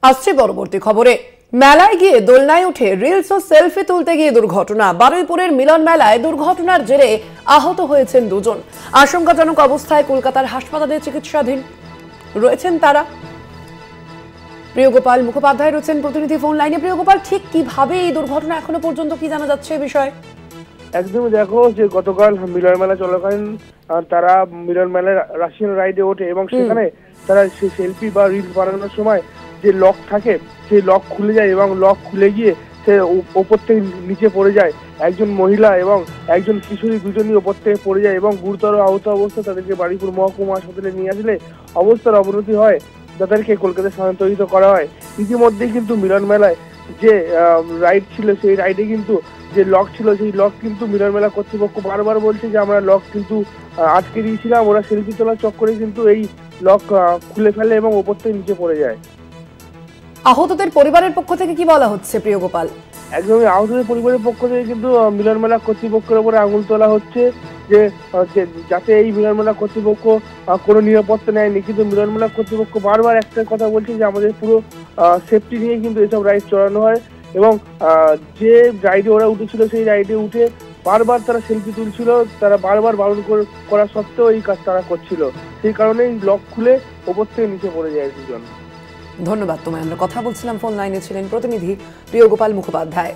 আসছে পরবর্তী খবরে। মেলায় গিয়ে দোলনায় উঠে রিলস ও সেলফি তুলতে গিয়ে দুর্ঘটনা। বারুইপুরের মিলন মেলায় দুর্ঘটনার জেরে আহত হয়েছেন দুজন। আশঙ্কাজনক অবস্থায় কলকাতার হাসপাতালে চিকিৎসাধীন রয়েছেন তারা। প্রিয়গোপাল মুখোপাধ্যায় রয়েছেন প্রতিনিধি ফোন লাইনে। প্রিয়গোপাল, ঠিক কিভাবে এই দুর্ঘটনা এখনো পর্যন্ত কি জানা যাচ্ছে এই বিষয়ে? একদমই দেখো যে গতকাল মিলন মেলা চলাকালীন তারা মিলন মেলার রাশিয়ান রাইডে ওঠে এবং সেখানে তারা সেলফি বা রিলস বানানোর সময় যে লক থাকে সেই লক খুলে যায় এবং লক খুলে গিয়ে সে ওপর থেকে নিচে পড়ে যায়। একজন মহিলা এবং একজন কিশোরী দুজনই ওপর থেকে পড়ে যায় এবং গুরুতর আহত অবস্থা তাদেরকে বারুইপুর মহকুমা হাসপাতালে নিয়ে আসলে অবস্থার অবনতি হয়, তাদেরকে কলকাতায় স্থানান্তরিত করা হয়। ইতিমধ্যেই কিন্তু মিলন মেলায় যে রাইড ছিল সেই রাইডে কিন্তু যে লক ছিল সেই লক কিন্তু মিলন মেলা কর্তৃপক্ষ বারবার বলছে যে আমরা লক কিন্তু আটকে দিয়েছিলাম, ওরা সেলফি তোলার চক্করে কিন্তু এই লক খুলে ফেলে এবং ওপর থেকে নিচে পড়ে যায়। আহতদের পরিবারের পক্ষ থেকে কি বলা হচ্ছে প্রিয়গোপাল? একদমই আহতদের পরিবারের পক্ষ থেকে কিন্তু মিলন মেলা কর্তৃপক্ষের উপরে আঙুল তোলা হচ্ছে যে যাতে এই মিলন মেলা কর্তৃপক্ষ কোনো নিরাপত্তা নেয়নি, কিন্তু মিলন মেলা কর্তৃপক্ষ বারবার একটা কথা বলছে যে আমাদের পুরো সেফটি নিয়ে কিন্তু এসব রাইড চালানো হয় এবং যে রাইডে ওরা উঠেছিল সেই রাইডে উঠে বারবার তারা সেলফি তুলছিল, তারা বারবার বারণ করা সত্ত্বেও এই কাজ তারা করছিল, সেই কারণেই লক খুলে ওপর থেকে নিচে পড়ে যায় দুজন। ধন্যবাদ তোমায়। আমরা কথা বলছিলাম, ফোন লাইনে ছিলেন প্রতিনিধি প্রিয়গোপাল মুখোপাধ্যায়।